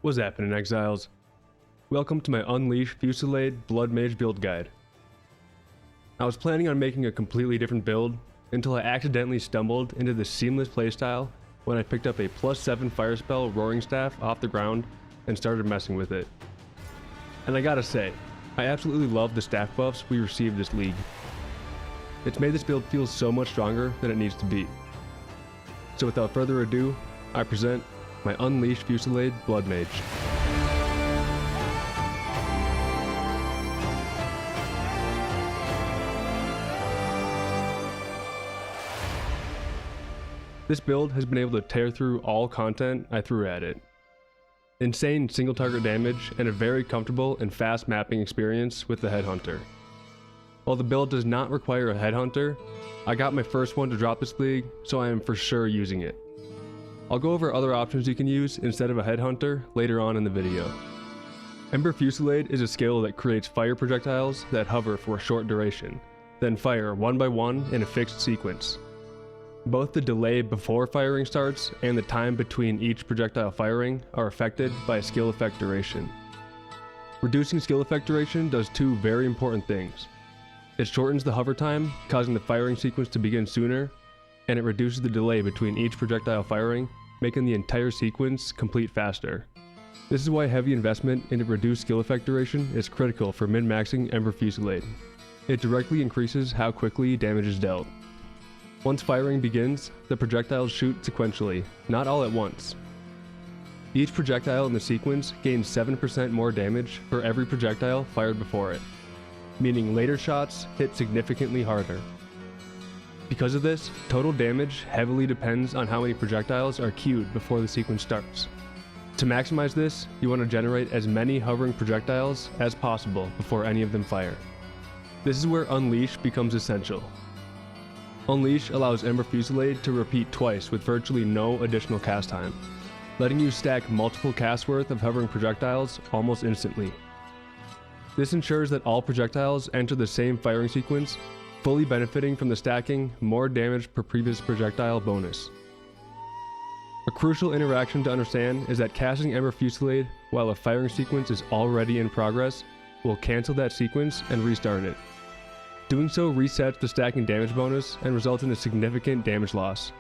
What's happening, Exiles? Welcome to my Unleash Fusillade Blood Mage build guide. I was planning on making a completely different build until I accidentally stumbled into the seamless playstyle when I picked up a +7 fire spell Roaring Staff off the ground and started messing with it. And I gotta say, I absolutely love the staff buffs we received this league. It's made this build feel so much stronger than it needs to be. So without further ado, I present my Unleash Fusillade Blood Mage. This build has been able to tear through all content I threw at it. Insane single target damage and a very comfortable and fast mapping experience with the Headhunter. While the build does not require a Headhunter, I got my first one to drop this league, so I am for sure using it. I'll go over other options you can use instead of a Headhunter later on in the video. Ember Fusillade is a skill that creates fire projectiles that hover for a short duration, then fire one by one in a fixed sequence. Both the delay before firing starts and the time between each projectile firing are affected by a skill effect duration. Reducing skill effect duration does two very important things. It shortens the hover time, causing the firing sequence to begin sooner, and it reduces the delay between each projectile firing, making the entire sequence complete faster. This is why heavy investment into reduced skill effect duration is critical for min-maxing Ember Fusillade. It directly increases how quickly damage is dealt. Once firing begins, the projectiles shoot sequentially, not all at once. Each projectile in the sequence gains 7% more damage for every projectile fired before it, meaning later shots hit significantly harder. Because of this, total damage heavily depends on how many projectiles are queued before the sequence starts. To maximize this, you want to generate as many hovering projectiles as possible before any of them fire. This is where Unleash becomes essential. Unleash allows Ember Fusillade to repeat twice with virtually no additional cast time, letting you stack multiple casts worth of hovering projectiles almost instantly. This ensures that all projectiles enter the same firing sequence, fully benefiting from the stacking more damage per previous projectile bonus. A crucial interaction to understand is that casting Ember Fusillade while a firing sequence is already in progress will cancel that sequence and restart it. Doing so resets the stacking damage bonus and results in a significant damage loss.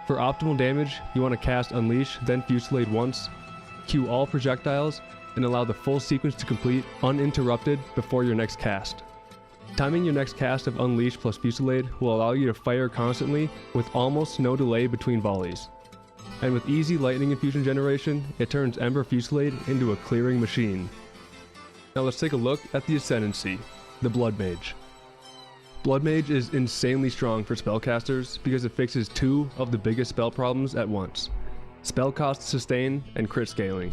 For optimal damage, you want to cast Unleash, then Fusillade once, queue all projectiles, and allow the full sequence to complete uninterrupted before your next cast. Timing your next cast of Unleash plus Fusillade will allow you to fire constantly with almost no delay between volleys. And with easy lightning infusion generation, it turns Ember Fusillade into a clearing machine. Now let's take a look at the Ascendancy, the Blood Mage. Blood Mage is insanely strong for spellcasters because it fixes two of the biggest spell problems at once: spell cost sustain and crit scaling.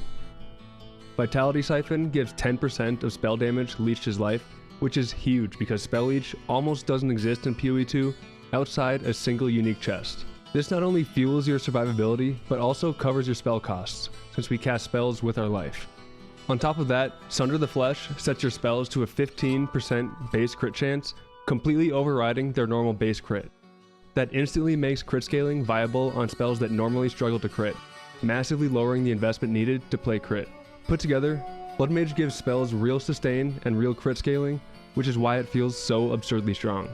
Vitality Siphon gives 10% of spell damage leached his life, which is huge because Spell Leech almost doesn't exist in PoE 2 outside a single unique chest. This not only fuels your survivability, but also covers your spell costs, since we cast spells with our life. On top of that, Sunder the Flesh sets your spells to a 15% base crit chance, completely overriding their normal base crit. That instantly makes crit scaling viable on spells that normally struggle to crit, massively lowering the investment needed to play crit. Put together, Blood Mage gives spells real sustain and real crit scaling, which is why it feels so absurdly strong.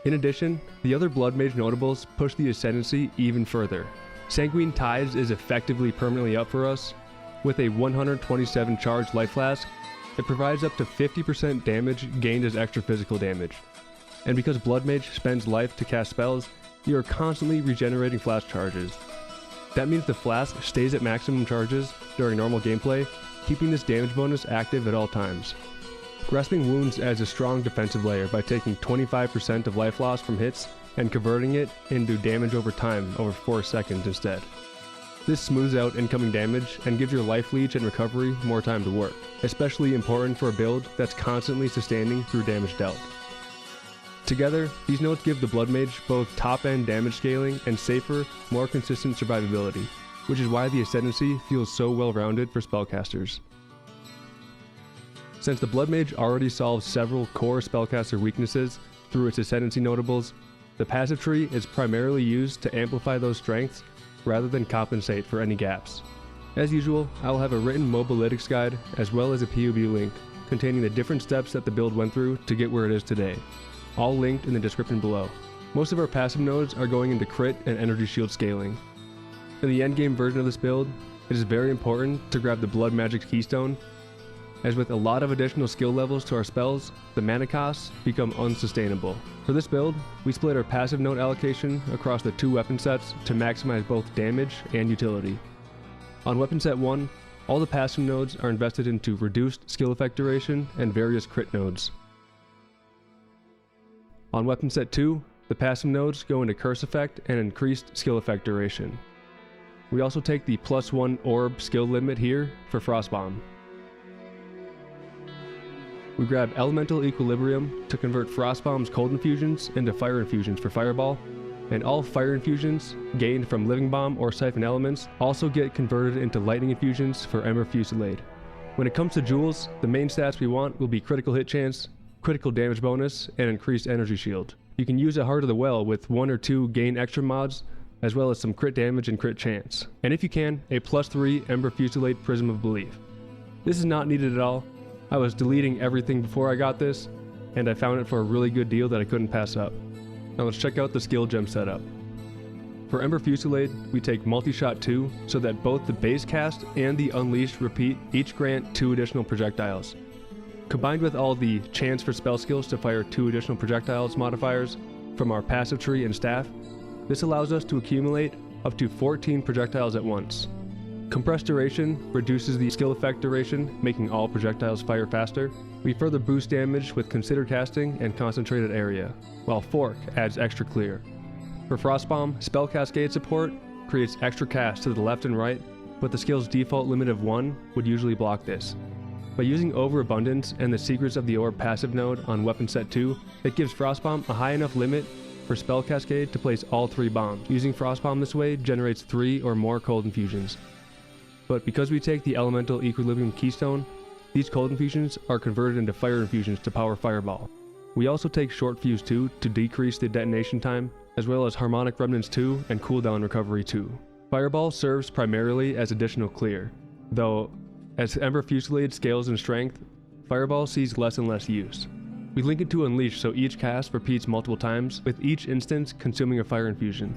In addition, the other Blood Mage notables push the Ascendancy even further. Sanguine Tides is effectively permanently up for us. With a 127 charge Life Flask, it provides up to 50% damage gained as extra physical damage. And because Blood Mage spends life to cast spells, you are constantly regenerating flask charges. That means the flask stays at maximum charges during normal gameplay, keeping this damage bonus active at all times. Grasping Wounds adds a strong defensive layer by taking 25% of life loss from hits and converting it into damage over time over 4 seconds instead. This smooths out incoming damage and gives your life leech and recovery more time to work, especially important for a build that's constantly sustaining through damage dealt. Together, these notes give the Blood Mage both top-end damage scaling and safer, more consistent survivability, which is why the Ascendancy feels so well-rounded for spellcasters. Since the Blood Mage already solves several core spellcaster weaknesses through its Ascendancy notables, the passive tree is primarily used to amplify those strengths rather than compensate for any gaps. As usual, I will have a written Mobalytics guide as well as a POB link containing the different steps that the build went through to get where it is today, all linked in the description below. Most of our passive nodes are going into crit and energy shield scaling. In the endgame version of this build, it is very important to grab the Blood Magic Keystone, as with a lot of additional skill levels to our spells, the mana costs become unsustainable. For this build, we split our passive node allocation across the 2 weapon sets to maximize both damage and utility. On weapon set 1, all the passive nodes are invested into reduced skill effect duration and various crit nodes. On weapon set 2, the passive nodes go into curse effect and increased skill effect duration. We also take the +1 orb skill limit here for Frostbomb. We grab Elemental Equilibrium to convert Frostbomb's cold infusions into fire infusions for Fireball, and all fire infusions gained from Living Bomb or Siphon Elements also get converted into lightning infusions for Ember Fusillade. When it comes to jewels, the main stats we want will be critical hit chance, critical damage bonus, and increased energy shield. You can use a Heart of the Well with 1 or 2 gain extra mods, as well as some crit damage and crit chance. And if you can, a +3 Ember Fusillade Prism of Belief. This is not needed at all. I was deleting everything before I got this, and I found it for a really good deal that I couldn't pass up. Now let's check out the skill gem setup. For Ember Fusillade, we take Multi-Shot 2 so that both the base cast and the Unleashed repeat each grant 2 additional projectiles. Combined with all the chance for spell skills to fire 2 additional projectiles modifiers from our passive tree and staff, this allows us to accumulate up to 14 projectiles at once. Compressed Duration reduces the skill effect duration, making all projectiles fire faster. We further boost damage with Considered Casting and Concentrated Area, while Fork adds extra clear. For Frostbomb, Spell Cascade support creates extra cast to the left and right, but the skill's default limit of 1 would usually block this. By using Overabundance and the Secrets of the Orb passive node on weapon set 2, it gives Frostbomb a high enough limit for Spell Cascade to place all 3 bombs. Using Frostbomb this way generates 3 or more cold infusions. But because we take the Elemental Equilibrium Keystone, these cold infusions are converted into fire infusions to power Fireball. We also take Short Fuse 2 to decrease the detonation time, as well as Harmonic Remnants 2 and Cooldown Recovery 2. Fireball serves primarily as additional clear, though as Ember Fusillade scales in strength, Fireball sees less and less use. We link it to Unleash so each cast repeats multiple times, with each instance consuming a fire infusion,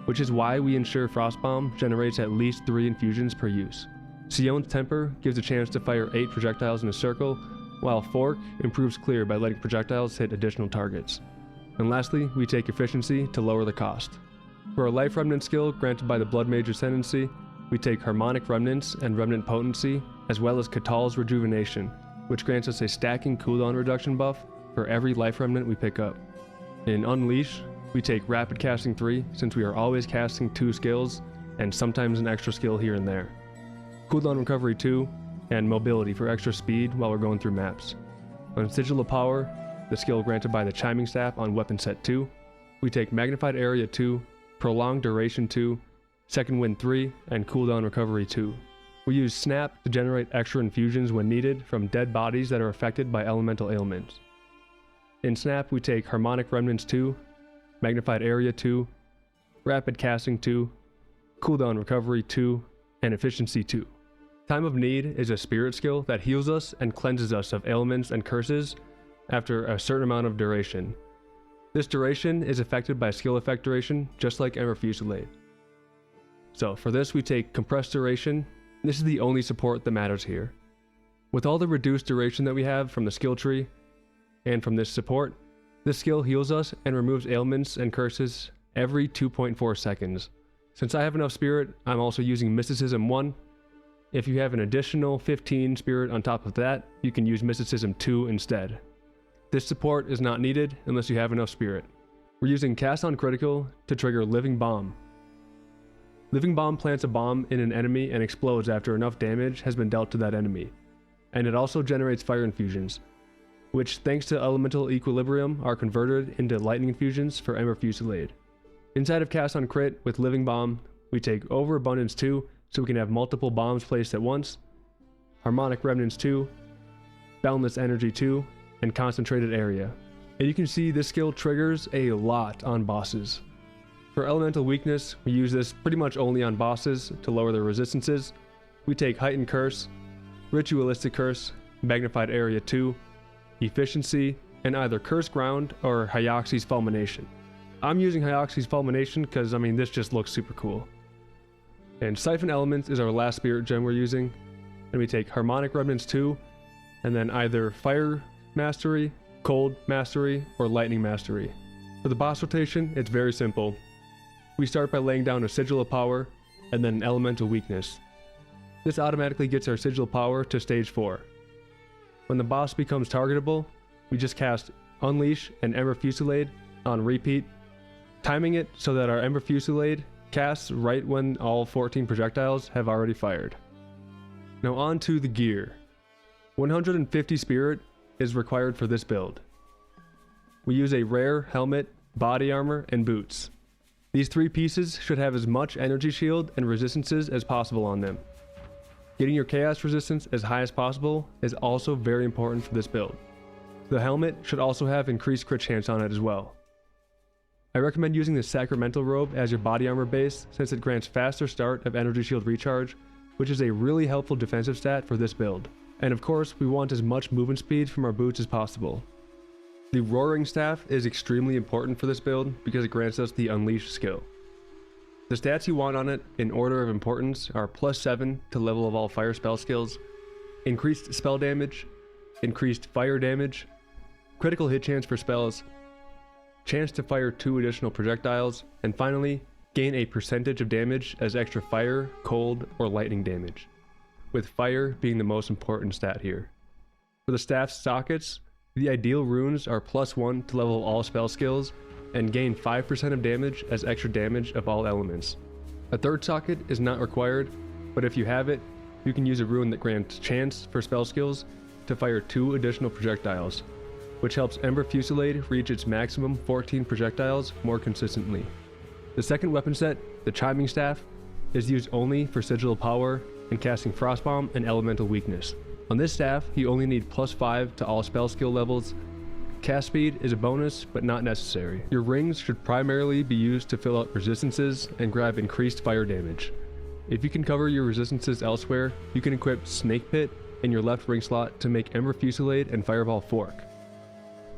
which is why we ensure Frostbomb generates at least 3 infusions per use. Sion's Temper gives a chance to fire 8 projectiles in a circle, while Fork improves clear by letting projectiles hit additional targets. And lastly, we take Efficiency to lower the cost. For our Life Remnant skill granted by the Blood Mage Ascendancy, we take Harmonic Remnants and Remnant Potency, as well as Katal's Rejuvenation, which grants us a stacking cooldown reduction buff for every Life Remnant we pick up. In Unleash, we take Rapid Casting 3 since we are always casting 2 skills and sometimes an extra skill here and there. Cooldown Recovery 2, and Mobility for extra speed while we're going through maps. On Sigil of Power, the skill granted by the Chiming Staff on weapon set 2, we take Magnified Area 2, Prolonged Duration 2, Second Wind 3, and Cooldown Recovery 2. We use Snap to generate extra infusions when needed from dead bodies that are affected by elemental ailments. In Snap, we take Harmonic Remnants 2, Magnified Area 2, Rapid Casting 2, Cooldown Recovery 2, and Efficiency 2. Time of Need is a spirit skill that heals us and cleanses us of ailments and curses after a certain amount of duration. This duration is affected by skill effect duration, just like Ember Fusillade. So for this we take Compressed Duration. This is the only support that matters here. With all the reduced duration that we have from the skill tree and from this support, this skill heals us and removes ailments and curses every 2.4 seconds. Since I have enough spirit, I'm also using Mysticism 1. If you have an additional 15 spirit on top of that, you can use Mysticism 2 instead. This support is not needed unless you have enough spirit. We're using Cast on Critical to trigger Living Bomb. Living Bomb plants a bomb in an enemy and explodes after enough damage has been dealt to that enemy. And it also generates fire infusions, which thanks to Elemental Equilibrium are converted into lightning infusions for Ember Fusillade. Inside of Cast on Crit with Living Bomb, we take Overabundance 2 so we can have multiple bombs placed at once, Harmonic Remnants 2, Boundless Energy 2, and Concentrated Area. And you can see this skill triggers a lot on bosses. For Elemental Weakness, we use this pretty much only on bosses to lower their resistances, we take Heightened Curse, Ritualistic Curse, Magnified Area 2, Efficiency, and either Curse Ground or Hyoxy's Fulmination. I'm using Hyoxy's Fulmination because, this just looks super cool. And Siphon Elements is our last spirit gem we're using. And we take Harmonic Remnants 2, and then either Fire Mastery, Cold Mastery, or Lightning Mastery. For the boss rotation, it's very simple. We start by laying down a Sigil of Power, and then an Elemental Weakness. This automatically gets our Sigil of Power to stage 4. When the boss becomes targetable, we just cast Unleash and Ember Fusillade on repeat, timing it so that our Ember Fusillade casts right when all 14 projectiles have already fired. Now on to the gear. 150 spirit is required for this build. We use a rare helmet, body armor, and boots. These 3 pieces should have as much energy shield and resistances as possible on them. Getting your chaos resistance as high as possible is also very important for this build. The helmet should also have increased crit chance on it as well. I recommend using the Sacramental Robe as your body armor base since it grants faster start of energy shield recharge, which is a really helpful defensive stat for this build. And of course, we want as much movement speed from our boots as possible. The Roaring Staff is extremely important for this build because it grants us the Unleash skill. The stats you want on it in order of importance are +7 to level of all fire spell skills, increased spell damage, increased fire damage, critical hit chance for spells, chance to fire 2 additional projectiles, and finally, gain a percentage of damage as extra fire, cold, or lightning damage, with fire being the most important stat here. For the staff's sockets, the ideal runes are +1 to level all spell skills and gain 5% of damage as extra damage of all elements. A third socket is not required, but if you have it, you can use a rune that grants chance for spell skills to fire 2 additional projectiles, which helps Ember Fusillade reach its maximum 14 projectiles more consistently. The second weapon set, the Chiming Staff, is used only for Sigil of Power and casting Frostbomb and Elemental Weakness. On this staff, you only need +5 to all spell skill levels. Cast speed is a bonus, but not necessary. Your rings should primarily be used to fill out resistances and grab increased fire damage. If you can cover your resistances elsewhere, you can equip Snake Pit in your left ring slot to make Ember Fusillade and Fireball Fork.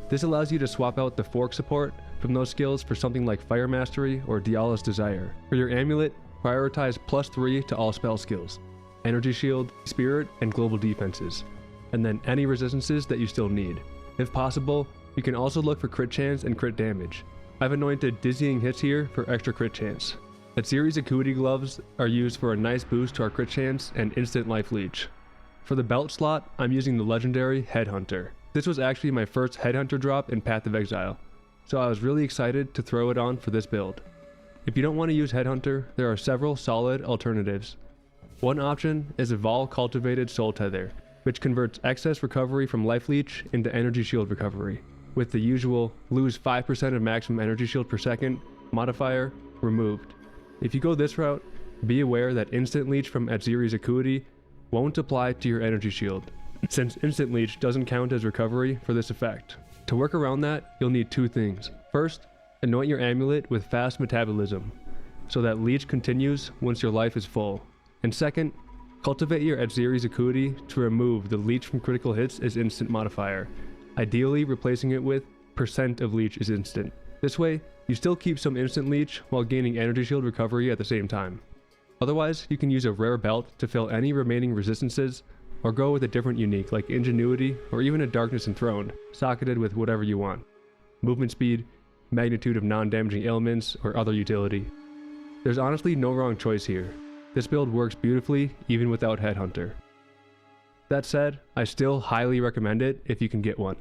This allows you to swap out the Fork support from those skills for something like Fire Mastery or Diala's Desire. For your amulet, prioritize +3 to all spell skills, Energy Shield, Spirit, and Global Defenses, and then any resistances that you still need. If possible, you can also look for crit chance and crit damage. I've anointed Dizzying Hits here for extra crit chance. Atziri's Acuity Gloves are used for a nice boost to our crit chance and instant life leech. For the belt slot, I'm using the legendary Headhunter. This was actually my first Headhunter drop in Path of Exile, so I was really excited to throw it on for this build. If you don't want to use Headhunter, there are several solid alternatives. One option is a Vol Cultivated Soul Tether, which converts excess recovery from Life Leech into Energy Shield recovery, with the usual lose 5% of maximum energy shield per second modifier removed. If you go this route, be aware that Instant Leech from Atziri's Acuity won't apply to your energy shield, since Instant Leech doesn't count as recovery for this effect. To work around that, you'll need 2 things. First, anoint your amulet with fast metabolism, so that Leech continues once your life is full. And second, cultivate your Atziri's Acuity to remove the Leech from critical hits as instant modifier, ideally replacing it with % of Leech is instant. This way, you still keep some instant Leech while gaining energy shield recovery at the same time. Otherwise, you can use a rare belt to fill any remaining resistances, or go with a different unique like Ingenuity or even a Darkness Enthroned, socketed with whatever you want. Movement speed, magnitude of non-damaging ailments, or other utility. There's honestly no wrong choice here. This build works beautifully even without Headhunter. That said, I still highly recommend it if you can get one.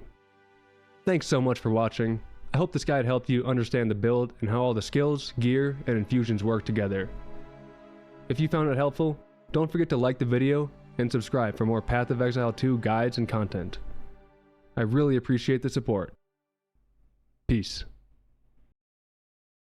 Thanks so much for watching. I hope this guide helped you understand the build and how all the skills, gear, and infusions work together. If you found it helpful, don't forget to like the video and subscribe for more Path of Exile 2 guides and content. I really appreciate the support. Peace.